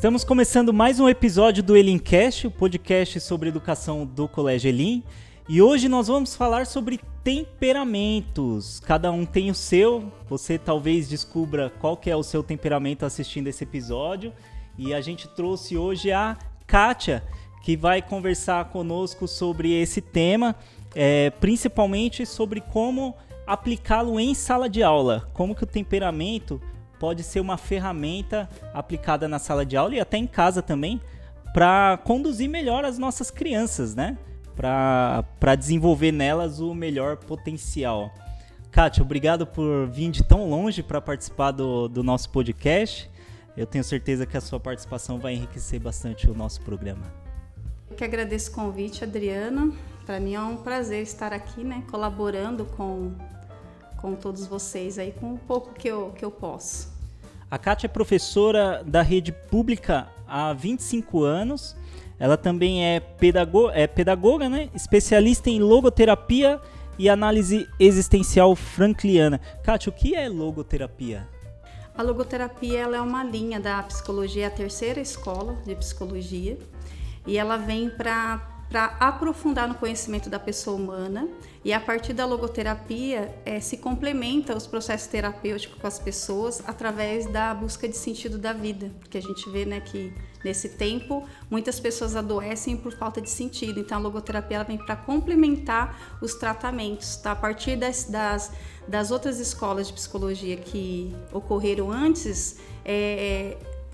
Estamos começando mais um episódio do Elincast, o podcast sobre educação do Colégio Elim. E hoje nós vamos falar sobre temperamentos. Cada um tem o seu, você talvez descubra qual que é o seu temperamento assistindo esse episódio. E a gente trouxe hoje a Kátia, que vai conversar conosco sobre esse tema, principalmente sobre como aplicá-lo em sala de aula, como que o temperamento pode ser uma ferramenta aplicada na sala de aula e até em casa também, para conduzir melhor as nossas crianças, né? Para desenvolver nelas o melhor potencial. Kátia, obrigado por vir de tão longe para participar do nosso podcast. Eu tenho certeza que a sua participação vai enriquecer bastante o nosso programa. Eu que agradeço o convite, Adriana. Para mim é um prazer estar aqui, né, colaborando com todos vocês aí, com um pouco que eu posso. A Kátia é professora da rede pública há 25 anos. Ela também é pedagoga, né? Especialista em logoterapia e análise existencial frankliana. Kátia, o que é logoterapia? A logoterapia ela é uma linha da psicologia, a terceira escola de psicologia, e ela vem para aprofundar no conhecimento da pessoa humana, e a partir da logoterapia se complementa os processos terapêuticos com as pessoas através da busca de sentido da vida, porque a gente vê, né, que nesse tempo muitas pessoas adoecem por falta de sentido, então a logoterapia ela vem para complementar os tratamentos, tá? A partir das outras escolas de psicologia que ocorreram antes,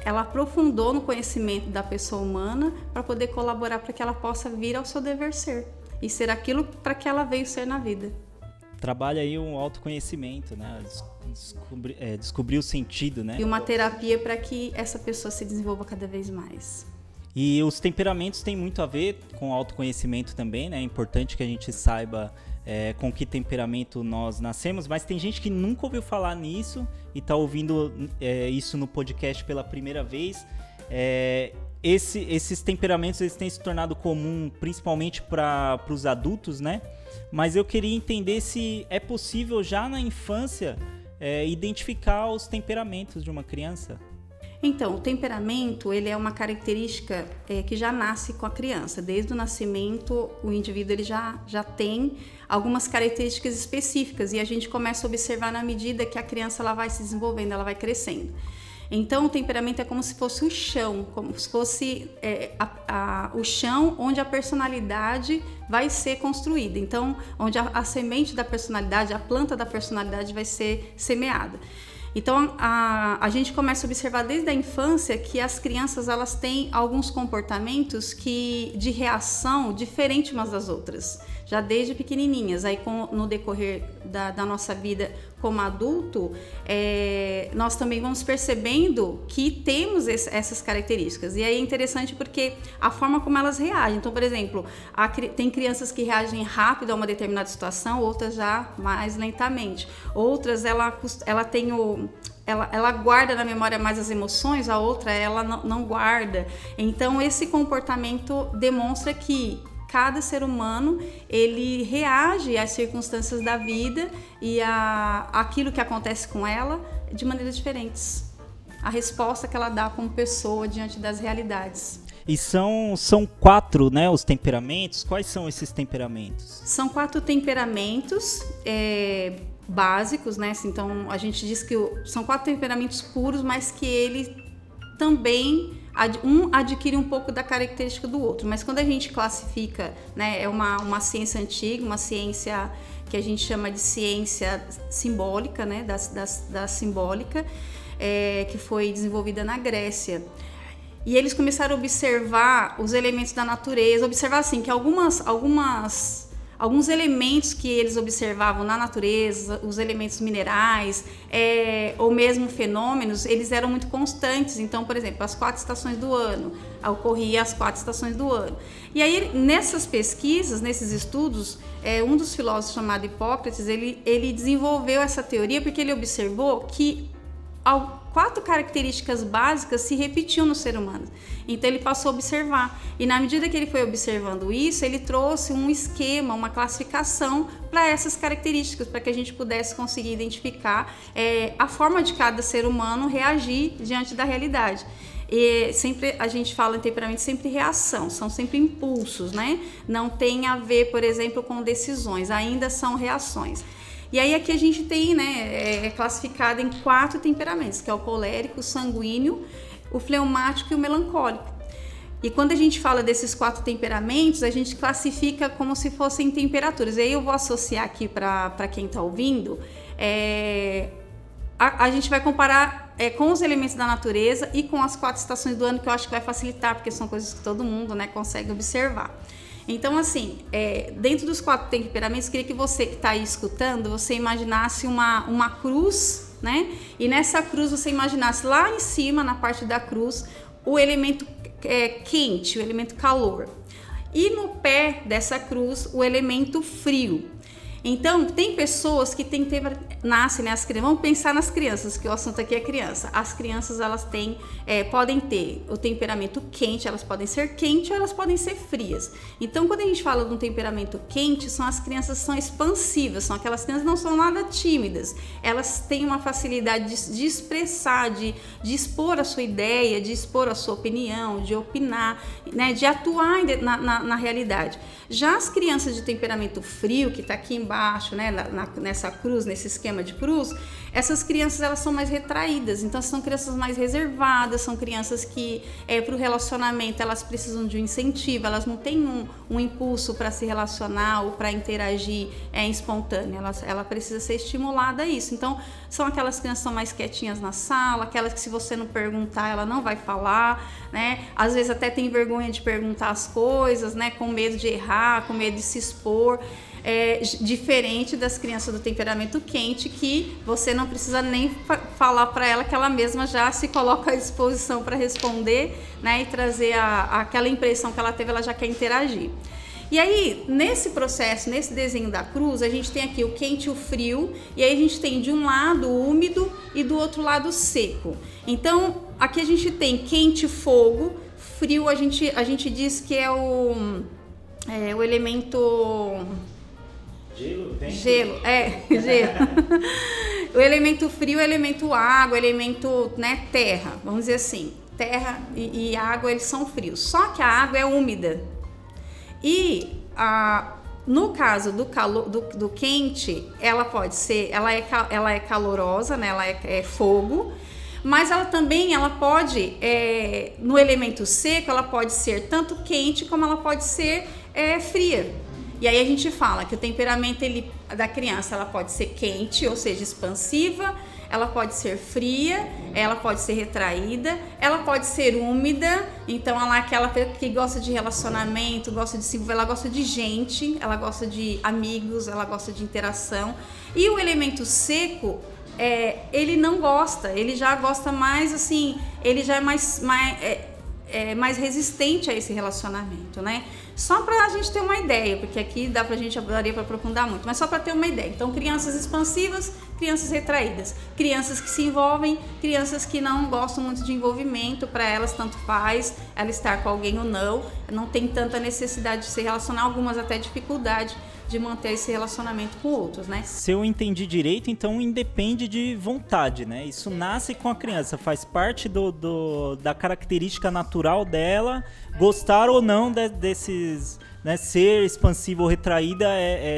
ela aprofundou no conhecimento da pessoa humana para poder colaborar para que ela possa vir ao seu dever ser e ser aquilo para que ela veio ser na vida. Trabalha aí um autoconhecimento, né? Descobrir o sentido, né? E uma terapia para que essa pessoa se desenvolva cada vez mais. E os temperamentos têm muito a ver com o autoconhecimento também, né? É importante que a gente saiba com que temperamento nós nascemos, mas tem gente que nunca ouviu falar nisso e está ouvindo isso no podcast pela primeira vez. Esses temperamentos eles têm se tornado comum principalmente para os adultos, né? Mas eu queria entender se é possível já na infância identificar os temperamentos de uma criança. Então, o temperamento ele é uma característica que já nasce com a criança. Desde o nascimento, o indivíduo ele já tem algumas características específicas e a gente começa a observar na medida que a criança ela vai se desenvolvendo, ela vai crescendo. Então, o temperamento é como se fosse o chão, como se fosse o chão onde a personalidade vai ser construída. Então, onde a semente da personalidade, a planta da personalidade vai ser semeada. Então, a gente começa a observar desde a infância que as crianças elas têm alguns comportamentos de reação diferentes umas das outras, já desde pequenininhas. Aí, no decorrer da nossa vida como adulto, nós também vamos percebendo que temos essas características. E aí é interessante porque a forma como elas reagem. Então, por exemplo, tem crianças que reagem rápido a uma determinada situação, outras já mais lentamente. Outras, ela guarda na memória mais as emoções, a outra ela não guarda. Então, esse comportamento demonstra que cada ser humano, ele reage às circunstâncias da vida e àquilo que acontece com ela de maneiras diferentes. A resposta que ela dá como pessoa diante das realidades. E são 4, né, os temperamentos. Quais são esses temperamentos? São 4 temperamentos básicos, né? Então, a gente diz que são 4 temperamentos puros, mas que ele também adquire um pouco da característica do outro, mas quando a gente classifica, né, é uma ciência antiga, uma ciência que a gente chama de ciência simbólica, né, da simbólica, que foi desenvolvida na Grécia. E eles começaram a observar os elementos da natureza, observar assim que alguns elementos que eles observavam na natureza, os elementos minerais, ou mesmo fenômenos, eles eram muito constantes. Então, por exemplo, as 4 estações do ano, ocorria as 4 estações do ano. E aí, nessas pesquisas, nesses estudos, um dos filósofos chamado Hipócrates, ele desenvolveu essa teoria porque ele observou que 4 características básicas se repetiam no ser humano. Então ele passou a observar. E na medida que ele foi observando isso, ele trouxe um esquema, uma classificação para essas características, para que a gente pudesse conseguir identificar a forma de cada ser humano reagir diante da realidade. E sempre a gente fala em temperamento sempre reação, são sempre impulsos, né? Não tem a ver, por exemplo, com decisões, ainda são reações. E aí aqui a gente tem, né, é classificado em 4 temperamentos, que é o colérico, o sanguíneo, o fleumático e o melancólico. E quando a gente fala desses 4 temperamentos, a gente classifica como se fossem temperaturas. E aí eu vou associar aqui para quem está ouvindo, a gente vai comparar com os elementos da natureza e com as 4 estações do ano, que eu acho que vai facilitar, porque são coisas que todo mundo, né, consegue observar. Então, assim, dentro dos 4 temperamentos, queria que você que está aí escutando, você imaginasse uma cruz, né? E nessa cruz você imaginasse lá em cima, na parte da cruz, o elemento quente, o elemento calor. E no pé dessa cruz, o elemento frio. Então, tem pessoas que nascem, né, vamos pensar nas crianças, que o assunto aqui é criança. As crianças, elas podem ter o temperamento quente, elas podem ser quentes ou elas podem ser frias. Então, quando a gente fala de um temperamento quente, são as crianças que são expansivas, são aquelas crianças que não são nada tímidas. Elas têm uma facilidade de expressar, de expor a sua ideia, de expor a sua opinião, de opinar, né, de atuar na realidade. Já as crianças de temperamento frio, que está aqui embaixo, né, nessa cruz, nesse esquema de cruz, essas crianças, elas são mais retraídas, então são crianças mais reservadas, são crianças que para o relacionamento elas precisam de um incentivo, elas não têm um impulso para se relacionar ou para interagir espontâneo, ela precisa ser estimulada a isso. Então são aquelas crianças que são mais quietinhas na sala, aquelas que se você não perguntar ela não vai falar, né? Às vezes até tem vergonha de perguntar as coisas, né? Com medo de errar, com medo de se expor. Diferente das crianças do temperamento quente, que você não precisa nem falar para ela, que ela mesma já se coloca à disposição para responder, né, e trazer aquela impressão que ela teve, ela já quer interagir. E aí, nesse processo, nesse desenho da cruz, a gente tem aqui o quente e o frio, e aí a gente tem de um lado o úmido e do outro lado o seco. Então, aqui a gente tem quente, fogo, frio a gente diz que é o elemento... Gelo? Gelo. O elemento frio é o elemento água, o elemento, né, terra, vamos dizer assim. Terra e água, eles são frios. Só que a água é úmida. E no caso do calor, do quente, ela pode ser, ela é calorosa, né, ela é fogo, mas ela pode, no elemento seco, ela pode ser tanto quente como ela pode ser fria. E aí a gente fala que o temperamento da criança, ela pode ser quente, ou seja, expansiva, ela pode ser fria, ela pode ser retraída, ela pode ser úmida, então ela é aquela que gosta de relacionamento, gosta de se envolver, ela gosta de gente, ela gosta de amigos, ela gosta de interação. E o elemento seco, ele não gosta, ele já gosta mais assim, ele já é mais resistente a esse relacionamento, né? Só para a gente ter uma ideia, porque aqui daria para aprofundar muito, mas só para ter uma ideia. Então, crianças expansivas, crianças retraídas, crianças que se envolvem, crianças que não gostam muito de envolvimento, para elas tanto faz ela estar com alguém ou não tem tanta necessidade de se relacionar, algumas até dificuldade de manter esse relacionamento com outros, né? Se eu entendi direito, então independe de vontade, né? Isso nasce com a criança, faz parte da característica natural dela, gostar ou não desses, né? Ser expansivo ou retraída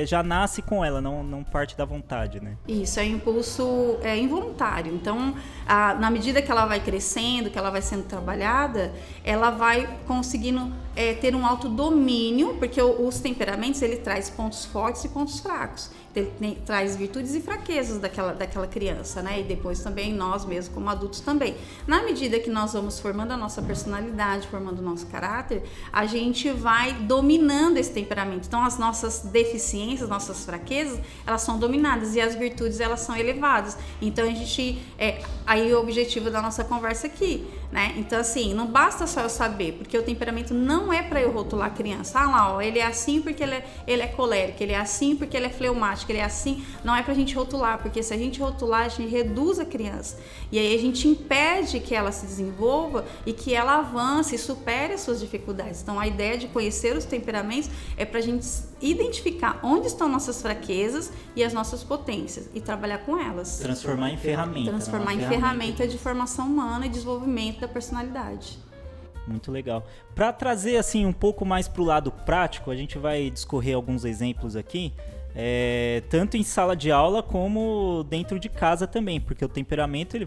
já nasce com ela, não parte da vontade, né? Isso, é um impulso involuntário. Então, na medida que ela vai crescendo, que ela vai sendo trabalhada, ela vai conseguindo ter um autodomínio, porque os temperamentos, ele traz pontos fortes e pontos fracos. Ele traz virtudes e fraquezas daquela criança, né? E depois também nós mesmos como adultos também. Na medida que nós vamos formando a nossa personalidade, formando o nosso caráter, a gente vai dominando esse temperamento. Então as nossas deficiências, nossas fraquezas, elas são dominadas e as virtudes, elas são elevadas. Então a gente, aí o objetivo da nossa conversa aqui, né? Então assim, não basta só eu saber, porque o temperamento não não é para eu rotular a criança. Ah lá, ó, ele é assim porque ele é colérico, ele é assim porque ele é fleumático, ele é assim. Não é pra gente rotular, porque se a gente rotular, a gente reduz a criança. E aí a gente impede que ela se desenvolva e que ela avance e supere as suas dificuldades. Então a ideia de conhecer os temperamentos é pra gente identificar onde estão nossas fraquezas e as nossas potências e trabalhar com elas. Transformar em ferramenta. Transformar em ferramenta de formação humana e desenvolvimento da personalidade. Muito legal. Para trazer assim um pouco mais para o lado prático, a gente vai discorrer alguns exemplos aqui, tanto em sala de aula como dentro de casa também, porque o temperamento, ele,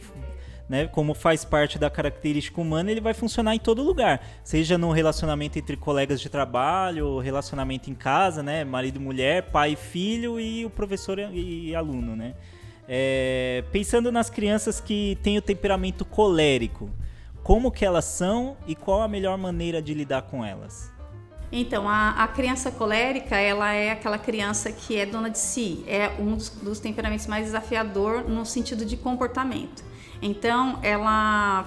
né, como faz parte da característica humana, ele vai funcionar em todo lugar, seja no relacionamento entre colegas de trabalho, relacionamento em casa, né, marido e mulher, pai e filho e o professor e aluno, né? Pensando nas crianças que têm o temperamento colérico, como que elas são e qual a melhor maneira de lidar com elas? Então, a criança colérica, ela é aquela criança que é dona de si, é um dos temperamentos mais desafiador no sentido de comportamento. Então,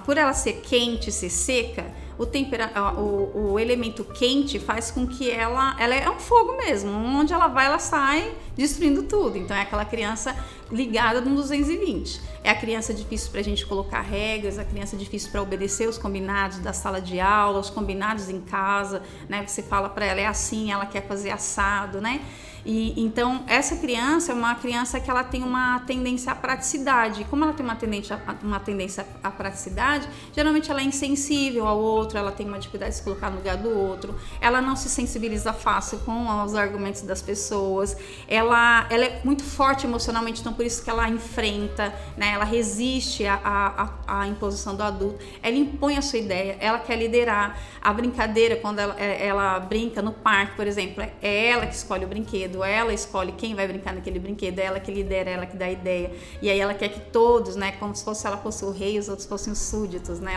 por ela ser quente, ser seca, o elemento quente faz com que ela é um fogo mesmo, onde ela vai, ela sai destruindo tudo. Então é aquela criança ligada no 220. É a criança difícil para a gente colocar regras, a criança difícil para obedecer os combinados da sala de aula, os combinados em casa, né? Você fala para ela, é assim, ela quer fazer assado, né? E, então, essa criança é uma criança que ela tem uma tendência à praticidade. Como ela tem uma tendência à praticidade, geralmente ela é insensível ao outro, ela tem uma dificuldade de se colocar no lugar do outro, ela não se sensibiliza fácil com os argumentos das pessoas, ela é muito forte emocionalmente, então por isso que ela enfrenta, né? Ela resiste à imposição do adulto, ela impõe a sua ideia, ela quer liderar. A brincadeira, quando ela brinca no parque, por exemplo, é ela que escolhe o brinquedo, ela escolhe quem vai brincar naquele brinquedo, é ela que lidera, é ela que dá a ideia, e aí ela quer que todos, né, como se ela fosse o rei e os outros fossem os súditos, né,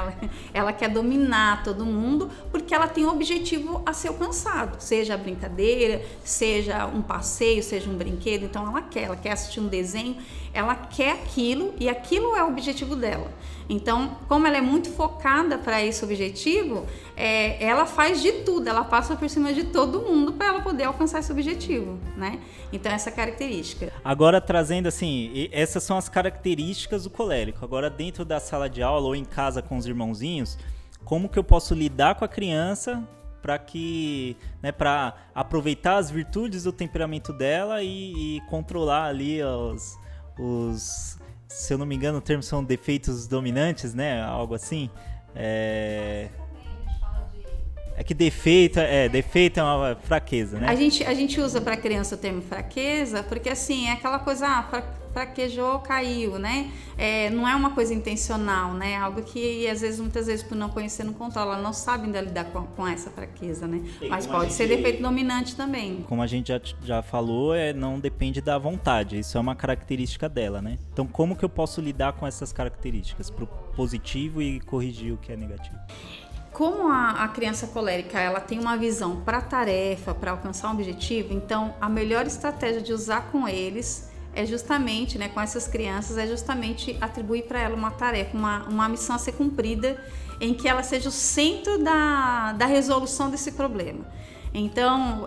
ela quer dominar todo mundo, porque ela tem um objetivo a ser alcançado, seja a brincadeira, seja um passeio, seja um brinquedo. Então ela quer assistir um desenho, ela quer aquilo e aquilo é o objetivo dela. Então, como ela é muito focada para esse objetivo, ela faz de tudo, ela passa por cima de todo mundo para ela poder alcançar esse objetivo, né? Então, essa característica. Agora, trazendo assim, essas são as características do colérico. Agora, dentro da sala de aula ou em casa com os irmãozinhos, como que eu posso lidar com a criança para que, né, para aproveitar as virtudes do temperamento dela e controlar ali os, se eu não me engano, o termo são defeitos dominantes, né? Algo assim. É que defeito é uma fraqueza, né? A gente usa para criança o termo fraqueza porque, assim, é aquela coisa, fraquejou, caiu, né? Não é uma coisa intencional, né? Algo que, muitas vezes, por não conhecer, não controla. Ela não sabe ainda lidar com essa fraqueza, né? Mas pode ser defeito dominante também. Como a gente já falou, não depende da vontade. Isso é uma característica dela, né? Então, como que eu posso lidar com essas características pro positivo e corrigir o que é negativo? Como a criança colérica, ela tem uma visão para a tarefa, para alcançar um objetivo, então a melhor estratégia de usar com eles é justamente, né, com essas crianças, é justamente atribuir para ela uma tarefa, uma missão a ser cumprida, em que ela seja o centro da resolução desse problema. Então,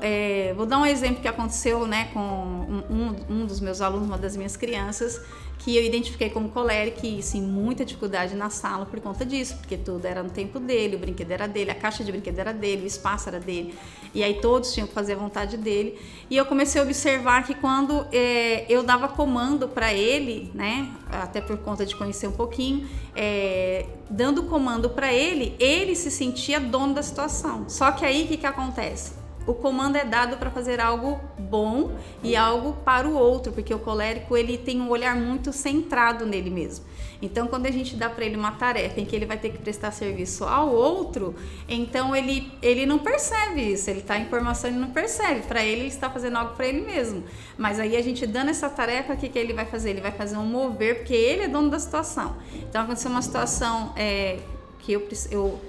vou dar um exemplo que aconteceu, né, com um dos meus alunos, uma das minhas crianças, que eu identifiquei como colérico e, sim, muita dificuldade na sala por conta disso, porque tudo era no tempo dele, o brinquedo era dele, a caixa de brinquedo era dele, o espaço era dele, e aí todos tinham que fazer a vontade dele. E eu comecei a observar que quando eu dava comando para ele, né, até por conta de conhecer um pouquinho, dando comando para ele se sentia dono da situação. Só que aí o que acontece? O comando é dado para fazer algo bom e algo para o outro, porque o colérico, ele tem um olhar muito centrado nele mesmo. Então, quando a gente dá para ele uma tarefa em que ele vai ter que prestar serviço ao outro, então ele não percebe isso, ele está em formação e não percebe. Para ele está fazendo algo para ele mesmo. Mas aí a gente dando essa tarefa, o que ele vai fazer? Ele vai fazer um mover, porque ele é dono da situação. Então, aconteceu uma situação que eu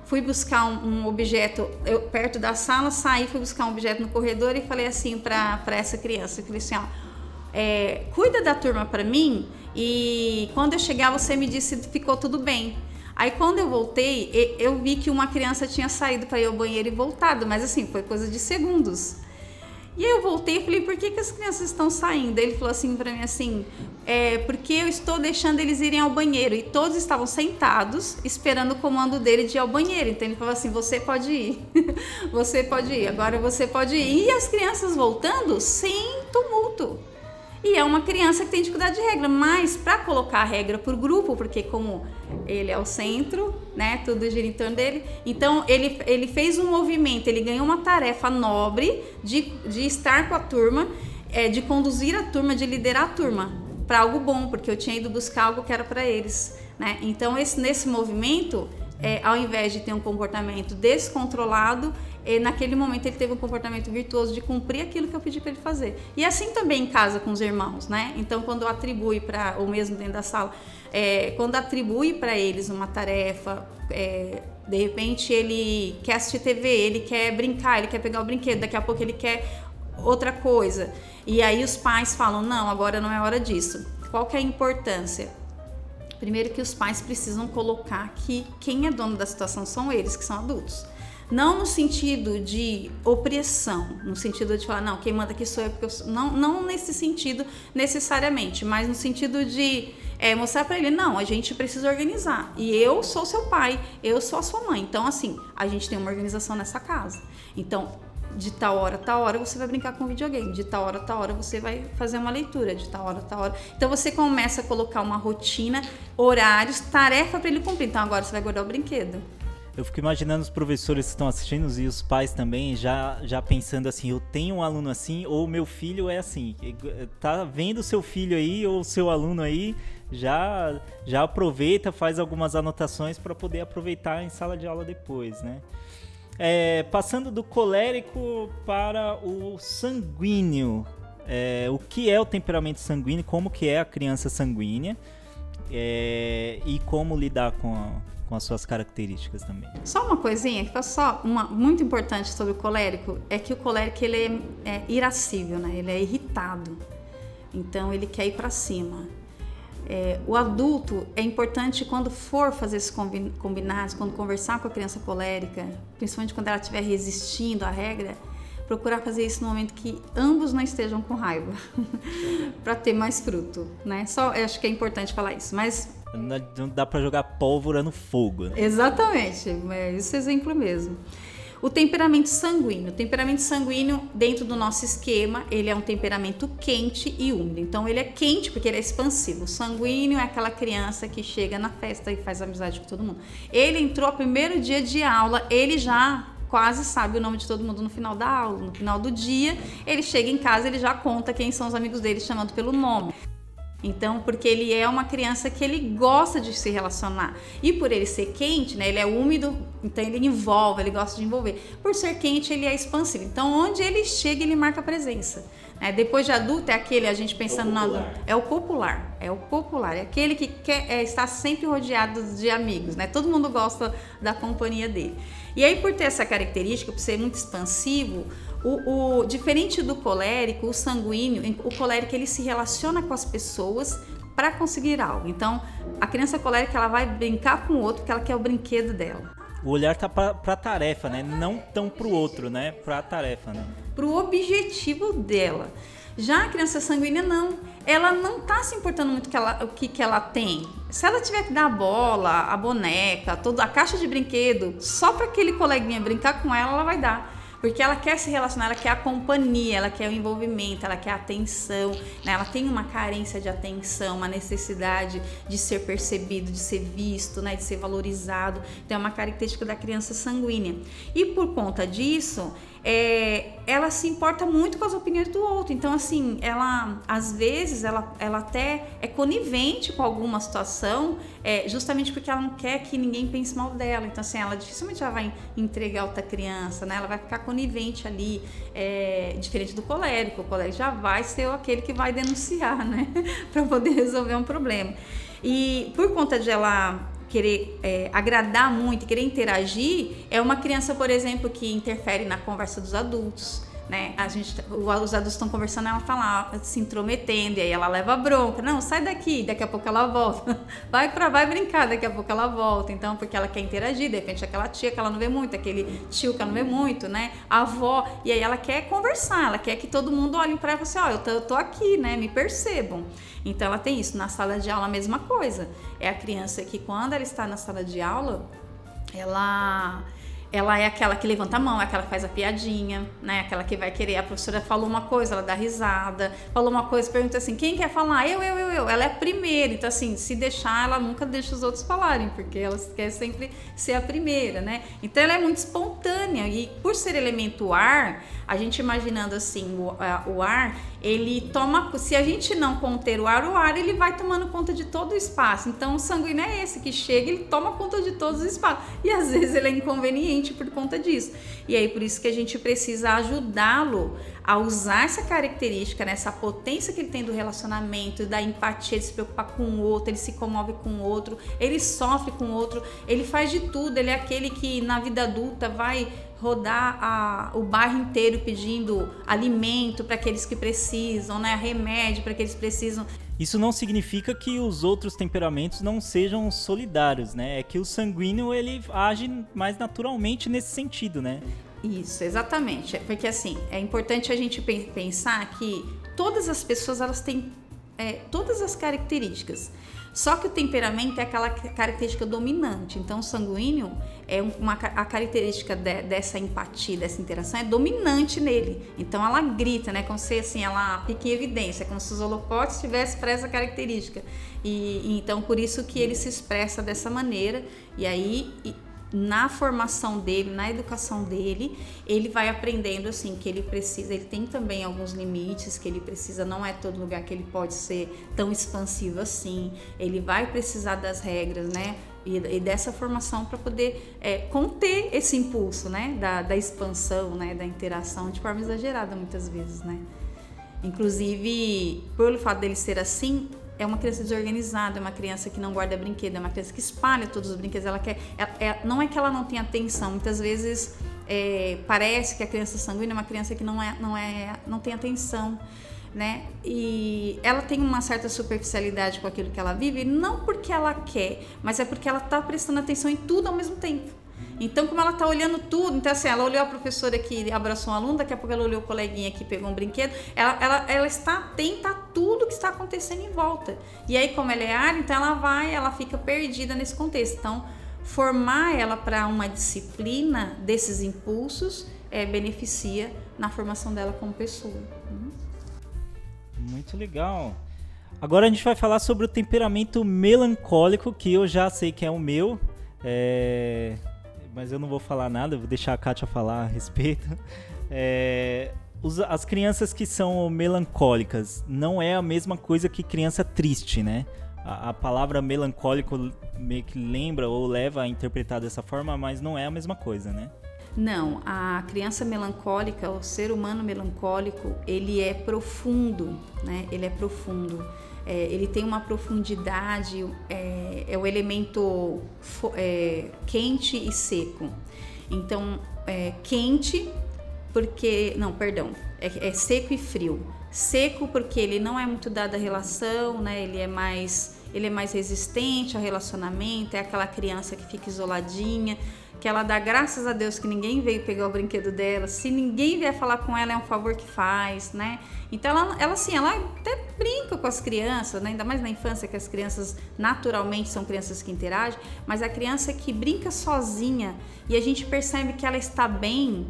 fui buscar um objeto perto da sala, saí, fui buscar um objeto no corredor e falei assim para essa criança, eu falei assim, cuida da turma para mim e quando eu chegar você me diz se ficou tudo bem. Aí quando eu voltei, eu vi que uma criança tinha saído para ir ao banheiro e voltado, mas assim, foi coisa de segundos. E aí eu voltei e falei, por que as crianças estão saindo? Ele falou assim para mim assim, porque eu estou deixando eles irem ao banheiro. E todos estavam sentados, esperando o comando dele de ir ao banheiro. Então ele falou assim, você pode ir, você pode ir, agora você pode ir. E as crianças voltando sem tumulto. E é uma criança que tem dificuldade de regra, mas para colocar a regra por grupo, porque como ele é o centro, né, tudo gira em torno dele, então ele fez um movimento, ele ganhou uma tarefa nobre de estar com a turma, de conduzir a turma, de liderar a turma para algo bom, porque eu tinha ido buscar algo que era para eles, né? Então nesse movimento, ao invés de ter um comportamento descontrolado, naquele momento ele teve um comportamento virtuoso de cumprir aquilo que eu pedi para ele fazer. E assim também em casa com os irmãos, né? Então quando atribui para, ou mesmo dentro da sala, quando atribui para eles uma tarefa, de repente ele quer assistir TV, ele quer brincar, ele quer pegar o brinquedo, daqui a pouco ele quer outra coisa. E aí os pais falam, não, agora não é hora disso. Qual que é a importância? Primeiro que os pais precisam colocar que quem é dono da situação são eles, que são adultos. Não no sentido de opressão, no sentido de falar, não, quem manda aqui sou eu, porque eu sou... Não nesse sentido necessariamente, mas no sentido de mostrar para ele, não, a gente precisa organizar. E eu sou seu pai, eu sou a sua mãe. Então, assim, a gente tem uma organização nessa casa. Então, de tal hora você vai brincar com videogame, de tal hora você vai fazer uma leitura, de tal hora. Então você começa a colocar uma rotina, horários, tarefa para ele cumprir. Então agora você vai guardar o brinquedo. Eu fico imaginando os professores que estão assistindo e os pais também já pensando assim, eu tenho um aluno assim ou meu filho é assim. Tá vendo o seu filho aí ou o seu aluno aí, já aproveita, faz algumas anotações para poder aproveitar em sala de aula depois, né? Passando do colérico para o sanguíneo, o que é o temperamento sanguíneo, como que é a criança sanguínea e como lidar com as suas características também. Só uma coisinha, muito importante sobre o colérico, é que o colérico ele é irascível, né? Ele é irritado, então ele quer ir para cima. O adulto é importante quando for fazer esses combinados, quando conversar com a criança colérica, principalmente quando ela estiver resistindo à regra, procurar fazer isso no momento que ambos não estejam com raiva, para ter mais fruto, né? Eu acho que é importante falar isso, mas... Não dá para jogar pólvora no fogo, né? Exatamente, é esse exemplo mesmo. O temperamento sanguíneo. O temperamento sanguíneo, dentro do nosso esquema, ele é um temperamento quente e úmido. Então, ele é quente porque ele é expansivo. O sanguíneo é aquela criança que chega na festa e faz amizade com todo mundo. Ele entrou no primeiro dia de aula, ele já quase sabe o nome de todo mundo no final da aula. No final do dia, ele chega em casa, ele já conta quem são os amigos dele, chamando pelo nome. Então, porque ele é uma criança que ele gosta de se relacionar. E por ele ser quente, né, ele é úmido, então ele envolve, ele gosta de envolver. Por ser quente, ele é expansivo. Então, onde ele chega, ele marca presença. Depois de adulto, é aquele, a gente pensando no adulto, é o popular, é aquele que quer estar sempre rodeado de amigos, né? Todo mundo gosta da companhia dele. E aí, por ter essa característica, por ser muito expansivo, diferente do colérico, o sanguíneo, o colérico ele se relaciona com as pessoas para conseguir algo. Então, a criança colérica ela vai brincar com o outro porque ela quer o brinquedo dela. O olhar tá para a tarefa, né? Não tão pro outro, né? Para a tarefa, né? Pro objetivo dela. Já a criança sanguínea não. Ela não tá se importando muito o que ela tem. Se ela tiver que dar a bola, a boneca, toda a caixa de brinquedo, só para aquele coleguinha brincar com ela vai dar. Porque ela quer se relacionar, ela quer a companhia, ela quer o envolvimento, ela quer a atenção, né? Ela tem uma carência de atenção, uma necessidade de ser percebido, de ser visto, né? De ser valorizado. Então é uma característica da criança sanguínea. E por conta disso, ela se importa muito com as opiniões do outro. Então, assim, ela, às vezes, ela até é conivente com alguma situação, justamente porque ela não quer que ninguém pense mal dela. Então, assim, ela dificilmente vai entregar outra criança, né? Ela vai ficar conivente ali, diferente do colérico. O colérico já vai ser aquele que vai denunciar, né? Para poder resolver um problema. E por conta de ela querer agradar muito, querer interagir, é uma criança, por exemplo, que interfere na conversa dos adultos, né? Os adultos estão conversando, ela tá lá se intrometendo, e aí ela leva bronca. Não, sai daqui, daqui a pouco ela volta. Vai brincar, daqui a pouco ela volta. Então, porque ela quer interagir, de repente aquela tia que ela não vê muito, aquele tio que ela não vê muito, né? A avó, e aí ela quer conversar, ela quer que todo mundo olhe pra ela e fale assim, eu tô aqui, né? Me percebam. Então, ela tem isso. Na sala de aula, a mesma coisa. É a criança que, quando ela está na sala de aula, ela é aquela que levanta a mão, é aquela que faz a piadinha, né? Aquela que vai querer, a professora falou uma coisa, ela dá risada, falou uma coisa, pergunta assim, quem quer falar? Eu. Ela é a primeira, então assim, se deixar, ela nunca deixa os outros falarem, porque ela quer sempre ser a primeira, né? Então ela é muito espontânea, e por ser elemento ar, a gente imaginando assim, o ar, ele toma, se a gente não conter o ar ele vai tomando conta de todo o espaço. Então o sanguíneo é esse que chega, ele toma conta de todos os espaços, e às vezes ele é inconveniente por conta disso. E aí por isso que a gente precisa ajudá-lo a usar essa característica, né, essa potência que ele tem do relacionamento, da empatia, de se preocupar com o outro, ele se comove com o outro, ele sofre com o outro, ele faz de tudo, ele é aquele que na vida adulta vai rodar o bairro inteiro pedindo alimento para aqueles que precisam, né, remédio para aqueles que precisam. Isso não significa que os outros temperamentos não sejam solidários, né? É que o sanguíneo, ele age mais naturalmente nesse sentido, né? Isso, exatamente. Porque assim, é importante a gente pensar que todas as pessoas, elas têm todas as características. Só que o temperamento é aquela característica dominante. Então, o sanguíneo a característica dessa empatia, dessa interação é dominante nele. Então, ela grita, né? Como se assim, ela fica em evidência, como se os holofotes tivessem para essa característica. E então, por isso que ele se expressa dessa maneira. E aí, na formação dele, na educação dele, ele vai aprendendo assim que ele tem também alguns limites, que ele precisa, não é todo lugar que ele pode ser tão expansivo assim, ele vai precisar das regras, né? E dessa formação para poder conter esse impulso, né? Da expansão, né? Da interação de forma exagerada muitas vezes, né? Inclusive, pelo fato dele ser assim, é uma criança desorganizada, é uma criança que não guarda brinquedo, é uma criança que espalha todos os brinquedos, não é que ela não tenha atenção, muitas vezes parece que a criança sanguínea é uma criança que não tem atenção, né? E ela tem uma certa superficialidade com aquilo que ela vive, não porque ela quer, mas é porque ela está prestando atenção em tudo ao mesmo tempo. Então, como ela está olhando tudo, então assim, ela olhou a professora que abraçou um aluno, daqui a pouco ela olhou o coleguinha que pegou um brinquedo, ela está atenta a tudo que está acontecendo em volta. E aí, como ela é área, então ela fica perdida nesse contexto. Então, formar ela para uma disciplina desses impulsos beneficia na formação dela como pessoa. Muito legal. Agora a gente vai falar sobre o temperamento melancólico, que eu já sei que é o meu. Mas eu não vou falar nada, vou deixar a Kátia falar a respeito. As crianças que são melancólicas não é a mesma coisa que criança triste, né? A palavra melancólico meio que lembra ou leva a interpretar dessa forma, mas não é a mesma coisa, né? Não, a criança melancólica, o ser humano melancólico, ele é profundo, né? Ele é profundo. Ele tem uma profundidade, é o elemento quente e seco. Então, quente porque... Não, perdão. É seco e frio. Seco porque ele não é muito dado à relação, né? Ele é mais resistente ao relacionamento, é aquela criança que fica isoladinha, que ela dá graças a Deus que ninguém veio pegar o brinquedo dela, se ninguém vier falar com ela é um favor que faz, né? Então ela até brinca com as crianças, né? Ainda mais na infância, que as crianças naturalmente são crianças que interagem, mas a criança que brinca sozinha e a gente percebe que ela está bem,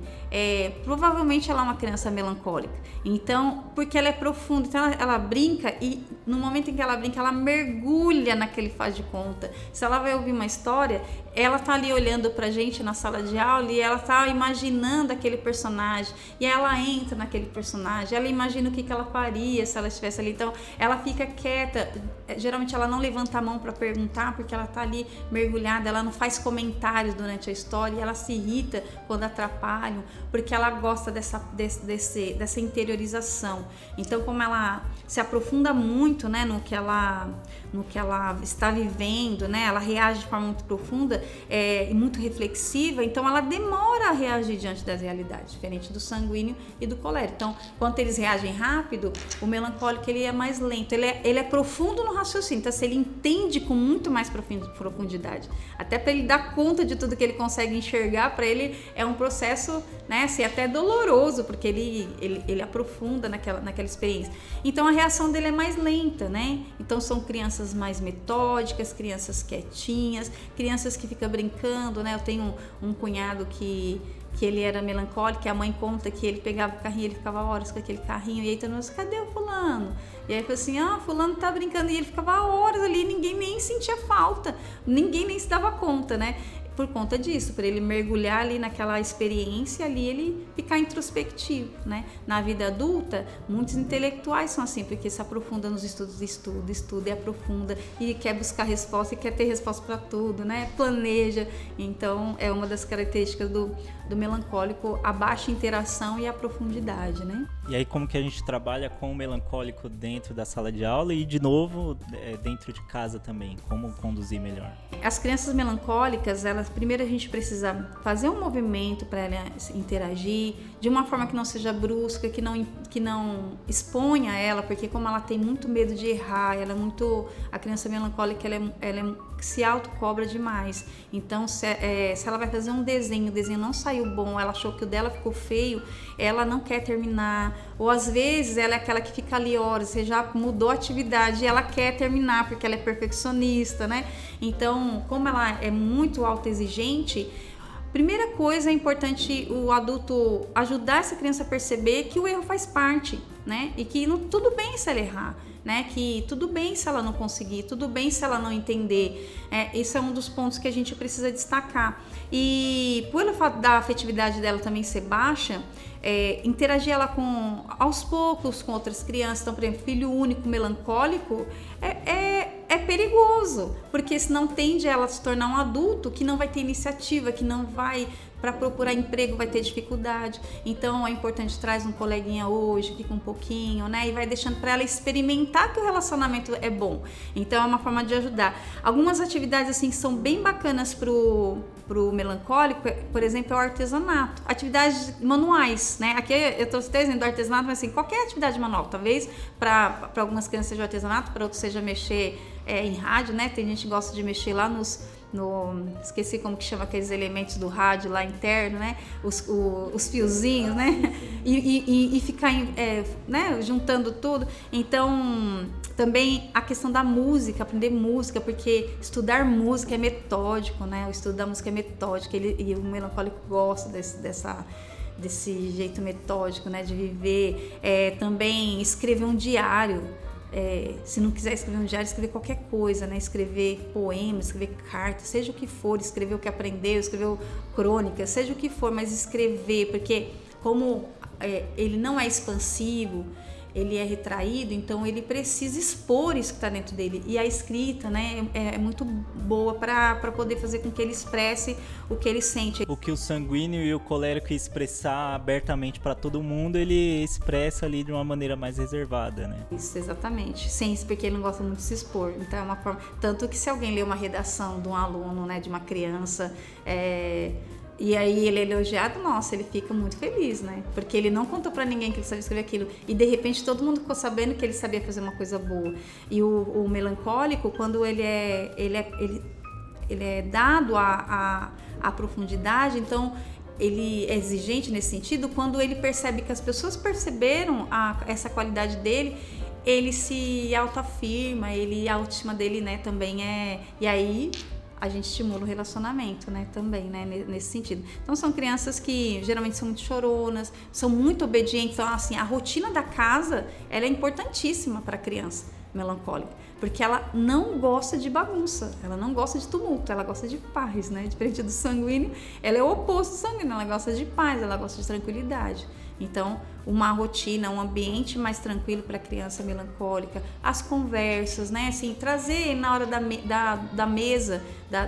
provavelmente ela é uma criança melancólica. Então, porque ela é profunda, então ela brinca e no momento em que ela brinca, ela mergulha naquele faz de conta. Se ela vai ouvir uma história, ela tá ali olhando pra gente na sala de aula e ela tá imaginando aquele personagem, e ela entra naquele personagem, ela imagina o que ela faria se ela estivesse ali. Então ela fica quieta, geralmente ela não levanta a mão para perguntar, porque ela tá ali mergulhada, ela não faz comentários durante a história, e ela se irrita quando atrapalham, porque ela gosta dessa interiorização. Então, como ela se aprofunda muito, né, no que ela está vivendo, né, ela reage de forma muito profunda, e muito reflexiva, então ela demora a reagir diante das realidades, diferente do sanguíneo e do colérico. Então, quando eles reagem rápido, o melancólico ele é mais lento, ele é profundo no raciocínio, então assim, ele entende com muito mais profundidade. Até para ele dar conta de tudo que ele consegue enxergar, para ele é um processo, né, assim, até doloroso, porque ele aprofunda naquela experiência. Então a reação dele é mais lenta, né? Então são crianças mais metódicas, crianças quietinhas, crianças que ficam brincando, né? Eu tenho um cunhado que ele era melancólico, e a mãe conta que ele pegava o carrinho, ele ficava horas com aquele carrinho, e aí todo mundo disse, cadê o fulano? E aí falou assim, fulano tá brincando, e ele ficava horas ali, ninguém nem sentia falta, ninguém nem se dava conta, né? Por conta disso, para ele mergulhar ali naquela experiência, ali ele ficar introspectivo, né? Na vida adulta, muitos intelectuais são assim, porque se aprofunda nos estudos, estuda e aprofunda, e quer buscar resposta, e quer ter resposta para tudo, né? Planeja. Então, é uma das características do melancólico, a baixa interação e a profundidade, né? E aí, como que a gente trabalha com o melancólico dentro da sala de aula e, de novo, dentro de casa também? Como conduzir melhor? As crianças melancólicas, primeiro a gente precisa fazer um movimento para ela interagir de uma forma que não seja brusca, que não exponha ela, porque como ela tem muito medo de errar, a criança melancólica ela se autocobra demais. Então, se ela vai fazer um desenho, o desenho não saiu bom, ela achou que o dela ficou feio, ela não quer terminar. Ou às vezes ela é aquela que fica ali horas, você já mudou a atividade e ela quer terminar porque ela é perfeccionista, né? Então, como ela é muito autoexigente, primeira coisa é importante o adulto ajudar essa criança a perceber que o erro faz parte, né? E que tudo bem se ela errar, né? Que tudo bem se ela não conseguir, tudo bem se ela não entender. Esse é um dos pontos que a gente precisa destacar. E pelo fato da afetividade dela também ser baixa, interagir ela aos poucos com outras crianças. Então, por exemplo, filho único melancólico é perigoso, porque senão tende ela a se tornar um adulto que não vai ter iniciativa, que não vai, para procurar emprego, vai ter dificuldade. Então é importante, traz um coleguinha hoje, fica um pouquinho, né? E vai deixando para ela experimentar que o relacionamento é bom. Então é uma forma de ajudar. Algumas atividades assim que são bem bacanas pro melancólico, por exemplo, é o artesanato. Atividades manuais, né? Aqui eu estou dizendo artesanato, mas assim, qualquer atividade manual. Talvez para algumas crianças seja artesanato, para outros seja mexer em rádio, né? Tem gente que gosta de mexer lá esqueci como que chama aqueles elementos do rádio lá interno, né? Os fiozinhos, né? E ficar né? Juntando tudo. Então, também a questão da música, aprender música, porque estudar música é metódico, né? O estudo da música é metódico, e o melancólico gosta desse jeito metódico, né? De viver. Também escrever um diário. Se não quiser escrever um diário, escrever qualquer coisa, né? Escrever poemas, escrever cartas, seja o que for, escrever o que aprendeu, escrever crônicas, seja o que for, mas escrever, porque como ele não é expansivo, ele é retraído, então ele precisa expor isso que está dentro dele. E a escrita, né, é muito boa para poder fazer com que ele expresse o que ele sente. O que o sanguíneo e o colérico expressar abertamente para todo mundo, ele expressa ali de uma maneira mais reservada, né? Isso, exatamente. Sim, porque ele não gosta muito de se expor. Então é uma forma... Tanto que se alguém lê uma redação de um aluno, né, de uma criança... E aí ele é elogiado, nossa, ele fica muito feliz, né? Porque ele não contou pra ninguém que ele sabia escrever aquilo. E de repente todo mundo ficou sabendo que ele sabia fazer uma coisa boa. E o melancólico, quando ele é dado a profundidade, então ele é exigente nesse sentido, quando ele percebe que as pessoas perceberam essa qualidade dele, ele se autoafirma, a autoestima dele, né, também E aí... a gente estimula o relacionamento, né, também, né, nesse sentido. Então, são crianças que geralmente são muito choronas, são muito obedientes. Então, assim, a rotina da casa, ela é importantíssima para a criança melancólica, porque ela não gosta de bagunça, ela não gosta de tumulto, ela gosta de paz, né, diferente do sanguíneo, ela é o oposto do sanguíneo, ela gosta de paz, ela gosta de tranquilidade. Então, uma rotina, um ambiente mais tranquilo para a criança melancólica, as conversas, né? Assim, trazer na hora da mesa,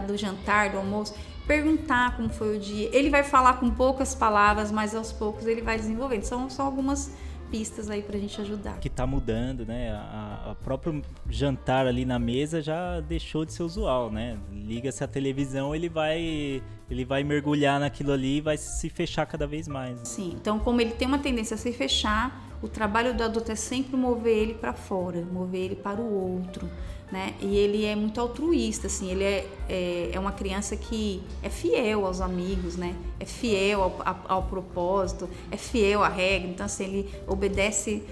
do jantar, do almoço, perguntar como foi o dia. Ele vai falar com poucas palavras, mas aos poucos ele vai desenvolvendo. São algumas pistas aí pra gente ajudar. Que tá mudando, né? A próprio jantar ali na mesa já deixou de ser usual, né? Liga-se a televisão, ele vai mergulhar naquilo ali e vai se fechar cada vez mais. Sim, então como ele tem uma tendência a se fechar, o trabalho do adulto é sempre mover ele para fora, mover ele para o outro, né? E ele é muito altruísta, assim, ele é uma criança que é fiel aos amigos, né? É fiel ao propósito, é fiel à regra, então assim, ele obedece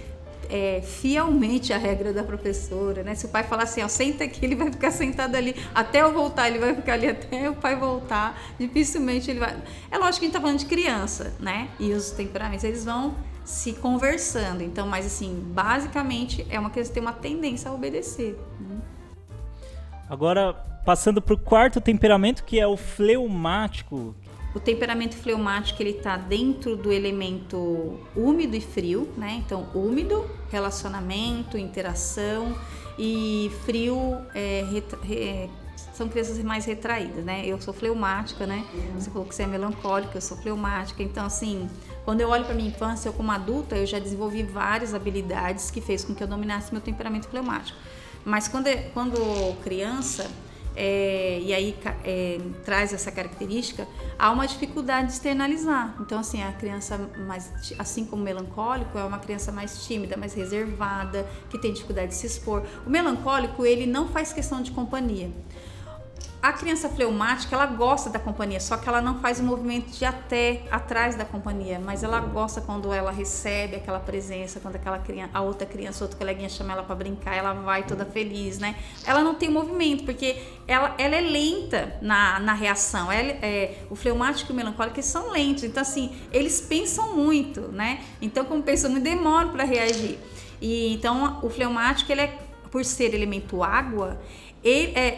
fielmente a regra da professora, né? Se o pai falar assim, ó, senta aqui, ele vai ficar sentado ali até eu voltar, ele vai ficar ali até o pai voltar, dificilmente ele vai... É lógico que a gente tá falando de criança, né? E os temperamentos, eles vão se conversando, então, mas assim, basicamente é uma criança que tem uma tendência a obedecer. Agora, passando pro quarto temperamento, que é o fleumático. O temperamento fleumático, ele está dentro do elemento úmido e frio, né? Então, úmido, relacionamento, interação, e frio são crianças mais retraídas, né? Eu sou fleumática, né? Você falou que você é melancólica, eu sou fleumática. Então, assim, quando eu olho para minha infância, eu como adulta, eu já desenvolvi várias habilidades que fez com que eu dominasse meu temperamento fleumático. Mas quando criança... e aí traz essa característica, há uma dificuldade de externalizar. Então, assim, a criança, assim como o melancólico, é uma criança mais tímida, mais reservada, que tem dificuldade de se expor. O melancólico, ele não faz questão de companhia. A criança fleumática, ela gosta da companhia, só que ela não faz o movimento de até atrás da companhia, mas ela gosta quando ela recebe aquela presença, quando a outra criança, outro coleguinha chama ela para brincar, ela vai toda feliz, né? Ela não tem movimento, porque ela é lenta na reação. O fleumático e o melancólico, eles são lentos, então assim, eles pensam muito, né? Então, como pensam muito, demoram para reagir. E então, o fleumático, ele por ser elemento água,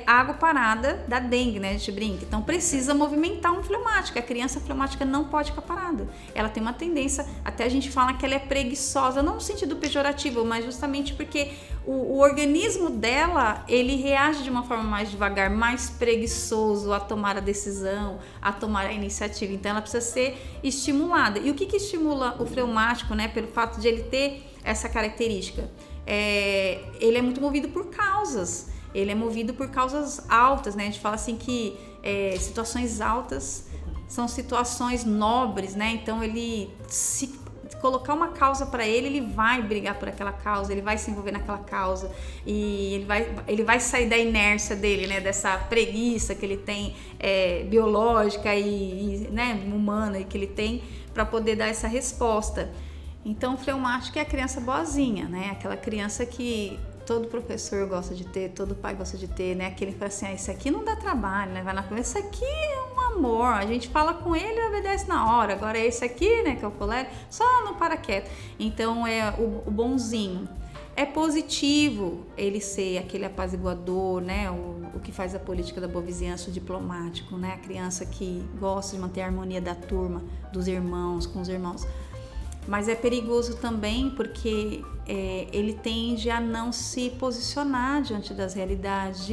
água parada da dengue, né? A gente brinca. Então precisa movimentar um fleumático. A criança fleumática não pode ficar parada. Ela tem uma tendência, até a gente fala que ela é preguiçosa, não no sentido pejorativo, mas justamente porque o organismo dela, ele reage de uma forma mais devagar, mais preguiçoso a tomar a decisão, a tomar a iniciativa. Então ela precisa ser estimulada. E o que estimula o fleumático, né? Pelo fato de ele ter essa característica. Ele é muito movido por causas. Ele é movido por causas altas, né? A gente fala assim que situações altas são situações nobres, né? Então, ele se colocar uma causa para ele vai brigar por aquela causa, ele vai se envolver naquela causa e ele vai sair da inércia dele, né? Dessa preguiça que ele tem biológica e né, humana que ele tem para poder dar essa resposta. Então, o fleumático é a criança boazinha, né? Aquela criança que todo professor gosta de ter, todo pai gosta de ter, né? Aquele que fala assim, isso aqui não dá trabalho, né? Vai na primeira, isso aqui é um amor, a gente fala com ele e obedece na hora. Agora esse aqui, né, que é o colérico, só não para quieto. Então, é o bonzinho. É positivo ele ser aquele apaziguador, né? O que faz a política da boa vizinhança, o diplomático, né? A criança que gosta de manter a harmonia da turma, dos irmãos, com os irmãos. Mas é perigoso também porque ele tende a não se posicionar diante das realidades,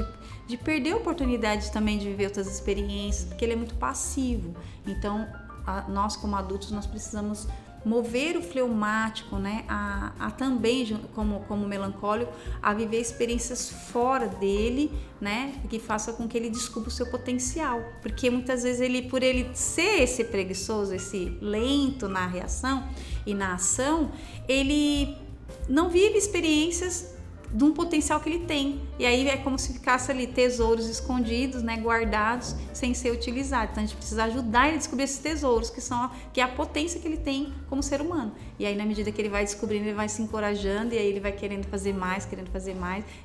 de perder a oportunidade também de viver outras experiências, porque ele é muito passivo. Então, nós como adultos, nós precisamos mover o fleumático, né, a também, como melancólico, a viver experiências fora dele, né, que faça com que ele descubra o seu potencial. Porque muitas vezes por ele ser esse preguiçoso, esse lento na reação e na ação, ele não vive experiências de um potencial que ele tem. E aí é como se ficasse ali tesouros escondidos, né, guardados, sem ser utilizados. Então a gente precisa ajudar ele a descobrir esses tesouros, que é a potência que ele tem como ser humano. E aí, na medida que ele vai descobrindo, ele vai se encorajando, e aí ele vai querendo fazer mais,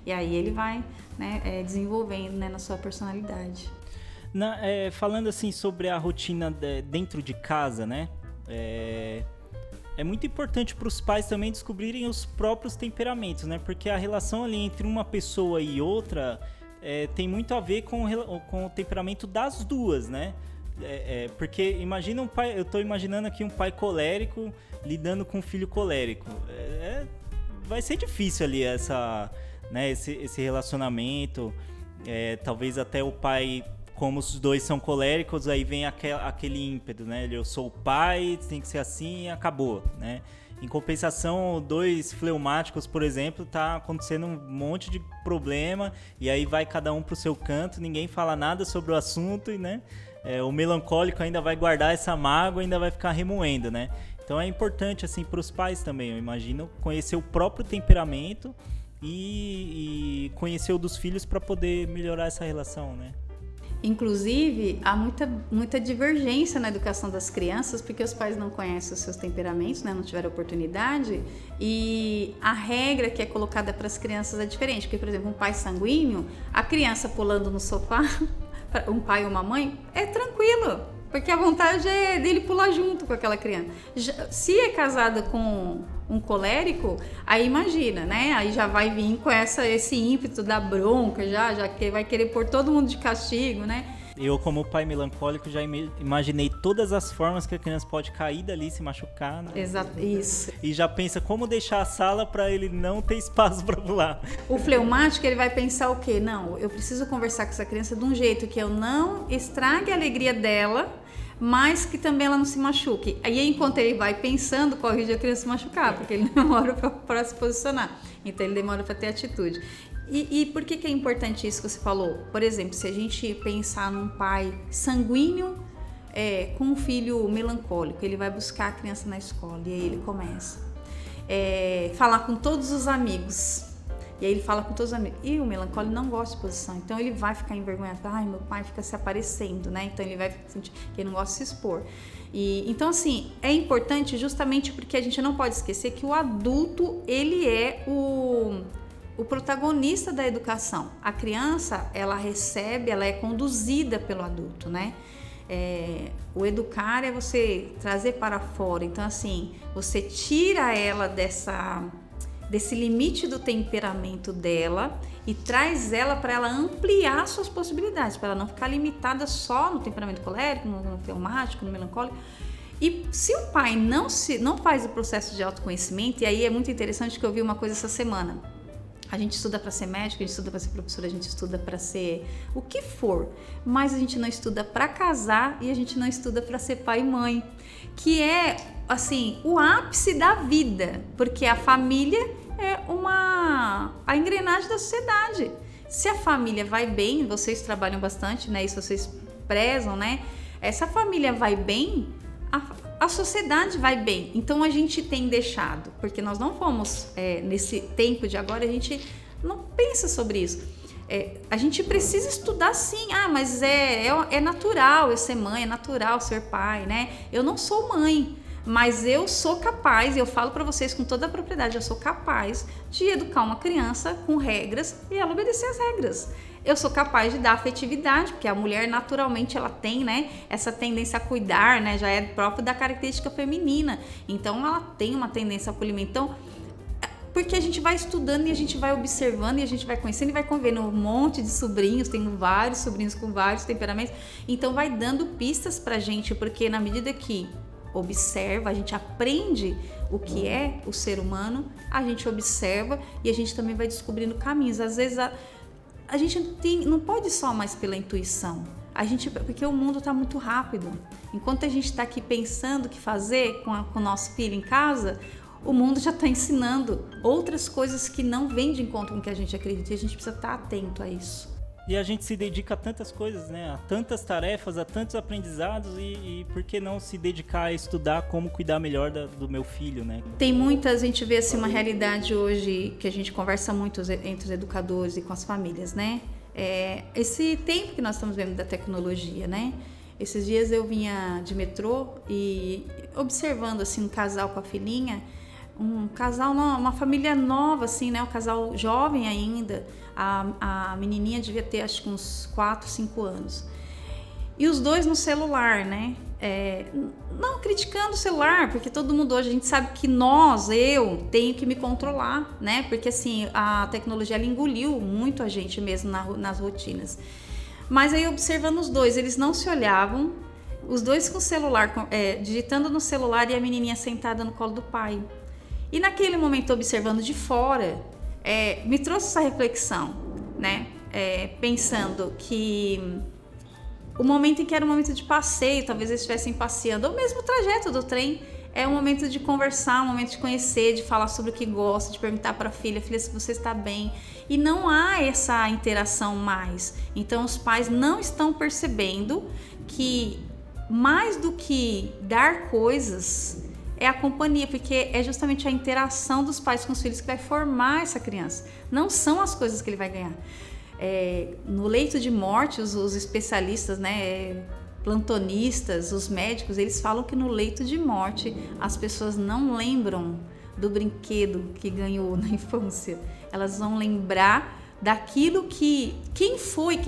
e aí ele vai, né, desenvolvendo, né, na sua personalidade. Falando assim sobre a rotina dentro de casa, né? É muito importante para os pais também descobrirem os próprios temperamentos, né? Porque a relação ali entre uma pessoa e outra tem muito a ver com o temperamento das duas, né? Porque imagina um pai, eu estou imaginando aqui um pai colérico lidando com um filho colérico. Vai ser difícil ali esse relacionamento. Talvez até o pai como os dois são coléricos, aí vem aquele ímpeto, né? Eu sou o pai, tem que ser assim e acabou, né? Em compensação, dois fleumáticos, por exemplo, tá acontecendo um monte de problema e aí vai cada um pro seu canto, ninguém fala nada sobre o assunto e, né? O melancólico ainda vai guardar essa mágoa, ainda vai ficar remoendo, né? Então é importante, assim, para os pais também, eu imagino, conhecer o próprio temperamento e conhecer o dos filhos para poder melhorar essa relação, né? Inclusive, há muita divergência na educação das crianças, porque os pais não conhecem os seus temperamentos, né? Não tiveram oportunidade, e a regra que é colocada para as crianças é diferente, porque, por exemplo, um pai sanguíneo, a criança pulando no sofá, um pai ou uma mãe, é tranquilo, porque a vontade é dele pular junto com aquela criança. Se é casada com um colérico, aí imagina, né? Aí já vai vir com esse ímpeto da bronca, já que vai querer pôr todo mundo de castigo, né? Eu, como pai melancólico, já imaginei todas as formas que a criança pode cair dali, se machucar, né? Exato, isso. E já pensa como deixar a sala para ele não ter espaço para pular. O fleumático, ele vai pensar o quê? Não, eu preciso conversar com essa criança de um jeito que eu não estrague a alegria dela, mas que também ela não se machuque. Aí, enquanto ele vai pensando, corrige a criança se machucar, porque ele demora para se posicionar. Então, ele demora para ter atitude. E por que é importante isso que você falou? Por exemplo, se a gente pensar num pai sanguíneo com um filho melancólico, ele vai buscar a criança na escola e aí ele começa a falar com todos os amigos. E aí ele fala com todos os amigos. E o melancólico não gosta de exposição, então ele vai ficar envergonhado. Ai, meu pai fica se aparecendo, né? Então ele vai sentir que ele não gosta de se expor. Então, assim, é importante justamente porque a gente não pode esquecer que o adulto, ele é o protagonista da educação. A criança, ela recebe, ela é conduzida pelo adulto, né? O educar é você trazer para fora. Então, assim, você tira ela desse limite do temperamento dela e traz ela para ela ampliar suas possibilidades, para ela não ficar limitada só no temperamento colérico, no fleumático, no melancólico. E se o pai não faz o processo de autoconhecimento, e aí é muito interessante que eu vi uma coisa essa semana. A gente estuda para ser médico, a gente estuda para ser professora, a gente estuda para ser o que for, mas a gente não estuda para casar e a gente não estuda para ser pai e mãe, que é, assim, o ápice da vida, porque a família é a engrenagem da sociedade. Se a família vai bem, vocês trabalham bastante, né? Isso vocês prezam, né? Se a família vai bem, a sociedade vai bem. Então a gente tem deixado, porque nós não fomos nesse tempo de agora, a gente não pensa sobre isso. A gente precisa estudar sim. Mas é natural eu ser mãe, é natural ser pai, né? Eu não sou mãe, mas eu sou capaz, eu falo para vocês com toda a propriedade, eu sou capaz de educar uma criança com regras e ela obedecer as regras. Eu sou capaz de dar afetividade, porque a mulher naturalmente ela tem, né, essa tendência a cuidar, né, já é próprio da característica feminina. Então ela tem uma tendência a acolhimento. Então, porque a gente vai estudando e a gente vai observando e a gente vai conhecendo e vai convivendo um monte de sobrinhos, tenho vários sobrinhos com vários temperamentos, então vai dando pistas pra gente, porque na medida que observa, a gente aprende o que é o ser humano, a gente observa e a gente também vai descobrindo caminhos. Às vezes a gente não pode só mais pela intuição, porque o mundo está muito rápido. Enquanto a gente está aqui pensando o que fazer com o nosso filho em casa, o mundo já está ensinando outras coisas que não vêm de encontro com o que a gente acredita, e a gente precisa estar atento a isso. E a gente se dedica a tantas coisas, né? A tantas tarefas, a tantos aprendizados e por que não se dedicar a estudar como cuidar melhor do meu filho, né? Tem muitas, a gente vê assim, uma realidade hoje que a gente conversa muito entre os educadores e com as famílias, né? Esse tempo que nós estamos vendo da tecnologia, né? Esses dias eu vinha de metrô e observando assim um casal com a filhinha, um casal, uma família nova assim, né? Um casal jovem ainda. A menininha devia ter acho que uns 4, 5 anos. E os dois no celular, né? Não criticando o celular, porque todo mundo hoje, a gente sabe que eu tenho que me controlar, né? Porque assim, a tecnologia ela engoliu muito a gente mesmo nas rotinas. Mas aí observando os dois, eles não se olhavam, os dois com o celular, digitando no celular e a menininha sentada no colo do pai. E naquele momento, observando de fora, me trouxe essa reflexão, né? Pensando que o momento em que era um momento de passeio, talvez eles estivessem passeando, ou mesmo o trajeto do trem, é um momento de conversar, um momento de conhecer, de falar sobre o que gosta, de perguntar para a filha se você está bem. E não há essa interação mais. Então os pais não estão percebendo que mais do que dar coisas é a companhia, porque é justamente a interação dos pais com os filhos que vai formar essa criança. Não são as coisas que ele vai ganhar. No leito de morte, os especialistas, né, plantonistas, os médicos, eles falam que no leito de morte as pessoas não lembram do brinquedo que ganhou na infância. Elas vão lembrar daquilo que... quem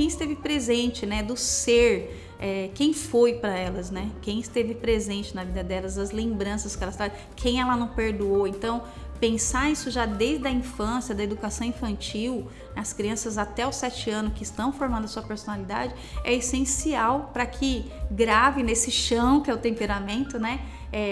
esteve presente, né, do ser... quem foi para elas, né? Quem esteve presente na vida delas, as lembranças que elas trazem, quem ela não perdoou. Então, pensar isso já desde a infância, da educação infantil, as crianças até os 7 anos que estão formando a sua personalidade, é essencial para que grave nesse chão que é o temperamento, né?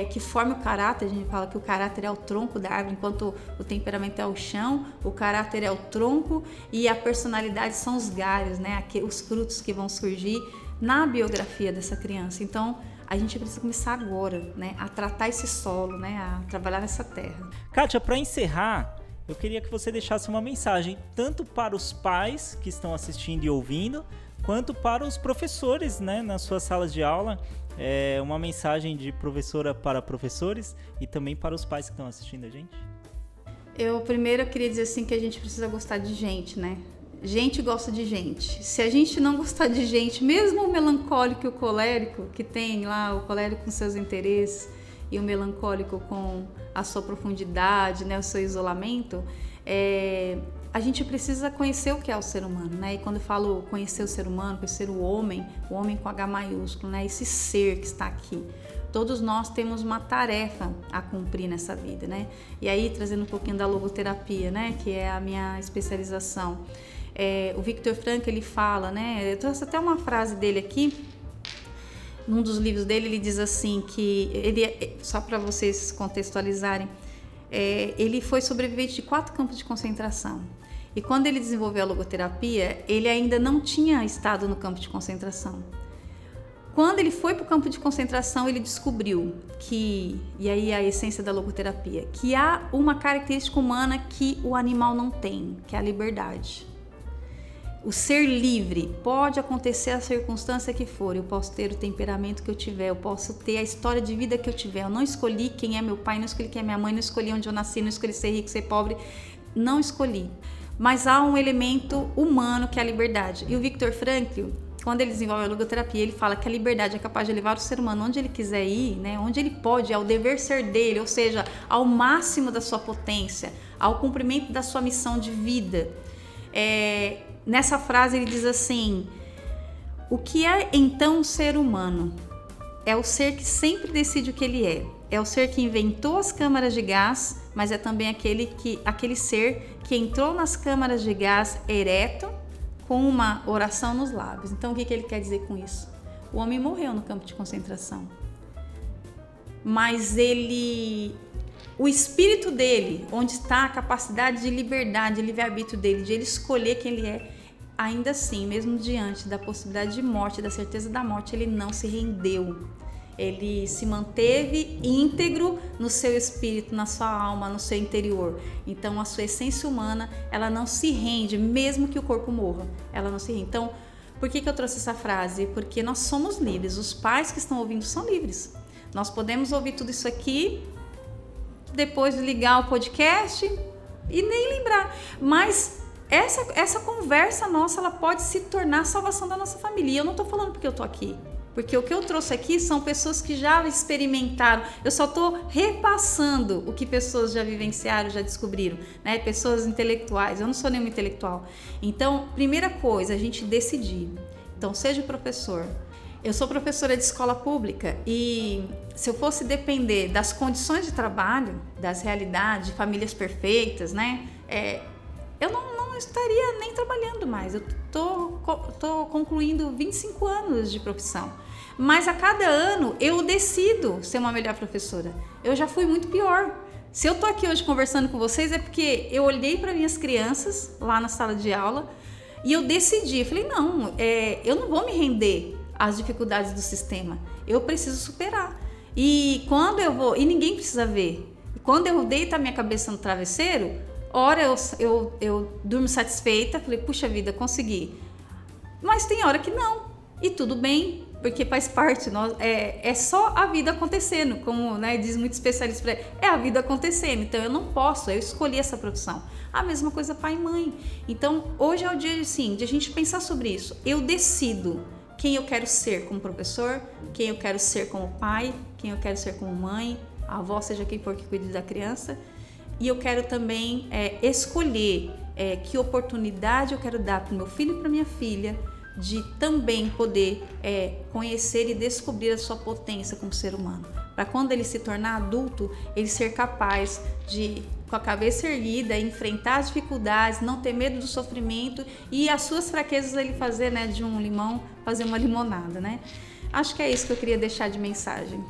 Que forme o caráter. A gente fala que o caráter é o tronco da árvore, enquanto o temperamento é o chão, o caráter é o tronco e a personalidade são os galhos, né? Os frutos que vão surgir na biografia dessa criança. Então, a gente precisa começar agora, né, a tratar esse solo, né, a trabalhar nessa terra. Kátia, para encerrar, eu queria que você deixasse uma mensagem tanto para os pais que estão assistindo e ouvindo, quanto para os professores, né, nas suas salas de aula. Uma mensagem de professora para professores e também para os pais que estão assistindo a gente. Eu queria dizer assim que a gente precisa gostar de gente, né? Gente gosta de gente. Se a gente não gostar de gente, mesmo o melancólico e o colérico, que tem lá o colérico com seus interesses e o melancólico com a sua profundidade, né, o seu isolamento, a gente precisa conhecer o que é o ser humano, né? E quando eu falo conhecer o ser humano, conhecer o homem com H maiúsculo, né? Esse ser que está aqui. Todos nós temos uma tarefa a cumprir nessa vida, né? E aí, trazendo um pouquinho da logoterapia, né? Que é a minha especialização. O Viktor Frankl, ele fala, né? Eu trouxe até uma frase dele aqui. Num dos livros dele, ele diz assim que... só para vocês contextualizarem, ele foi sobrevivente de 4 campos de concentração. E quando ele desenvolveu a logoterapia, ele ainda não tinha estado no campo de concentração. Quando ele foi para o campo de concentração, ele descobriu que, e aí a essência da logoterapia, que há uma característica humana que o animal não tem, que é a liberdade. O ser livre, pode acontecer a circunstância que for, eu posso ter o temperamento que eu tiver, eu posso ter a história de vida que eu tiver, eu não escolhi quem é meu pai, não escolhi quem é minha mãe, não escolhi onde eu nasci, não escolhi ser rico, ser pobre, não escolhi. Mas há um elemento humano que é a liberdade. E o Viktor Frankl, quando ele desenvolve a logoterapia, ele fala que a liberdade é capaz de levar o ser humano onde ele quiser ir, né? Onde ele pode, ao dever ser dele, ou seja, ao máximo da sua potência, ao cumprimento da sua missão de vida. Nessa frase ele diz assim: o que é então um ser humano? É o ser que sempre decide o que ele é. É o ser que inventou as câmaras de gás, mas é também aquele ser que entrou nas câmaras de gás ereto, com uma oração nos lábios. Então, o que ele quer dizer com isso? O homem morreu no campo de concentração. Mas o espírito dele, onde está a capacidade de liberdade, de livre-arbítrio dele, de ele escolher quem ele é, ainda assim, mesmo diante da possibilidade de morte, da certeza da morte, ele não se rendeu. Ele se manteve íntegro no seu espírito, na sua alma, no seu interior. Então, a sua essência humana, ela não se rende, mesmo que o corpo morra. Ela não se rende. Então, por que eu trouxe essa frase? Porque nós somos livres. Os pais que estão ouvindo são livres. Nós podemos ouvir tudo isso aqui, depois ligar o podcast e nem lembrar. Mas essa conversa nossa, ela pode se tornar a salvação da nossa família. E eu não estou falando porque eu estou aqui. Porque o que eu trouxe aqui são pessoas que já experimentaram. Eu só estou repassando o que pessoas já vivenciaram, já descobriram, né? Pessoas intelectuais. Eu não sou nenhuma intelectual. Então, primeira coisa, a gente decidir. Então, seja professor. Eu sou professora de escola pública e se eu fosse depender das condições de trabalho, das realidades, de famílias perfeitas, né? Eu não estaria nem trabalhando mais. Eu tô concluindo 25 anos de profissão. Mas a cada ano eu decido ser uma melhor professora. Eu já fui muito pior. Se eu tô aqui hoje conversando com vocês é porque eu olhei para minhas crianças lá na sala de aula e eu decidi. Eu falei, não, eu não vou me render as dificuldades do sistema. Eu preciso superar. E quando eu vou... E ninguém precisa ver. Quando eu deito a minha cabeça no travesseiro, hora eu durmo satisfeita, falei, puxa vida, consegui. Mas tem hora que não. E tudo bem, porque faz parte. É só a vida acontecendo, como, né, diz muito especialista, é a vida acontecendo. Então eu não posso, eu escolhi essa profissão. A mesma coisa pai e mãe. Então hoje é o dia assim, de a gente pensar sobre isso. Eu decido quem eu quero ser como professor, quem eu quero ser como pai, quem eu quero ser como mãe, a avó, seja quem for que cuide da criança. E eu quero também escolher que oportunidade eu quero dar para o meu filho e para minha filha de também poder conhecer e descobrir a sua potência como ser humano. Para quando ele se tornar adulto, ele ser capaz de, com a cabeça erguida, enfrentar as dificuldades, não ter medo do sofrimento e as suas fraquezas ele fazer, né, de um limão, fazer uma limonada, né? Acho que é isso que eu queria deixar de mensagem.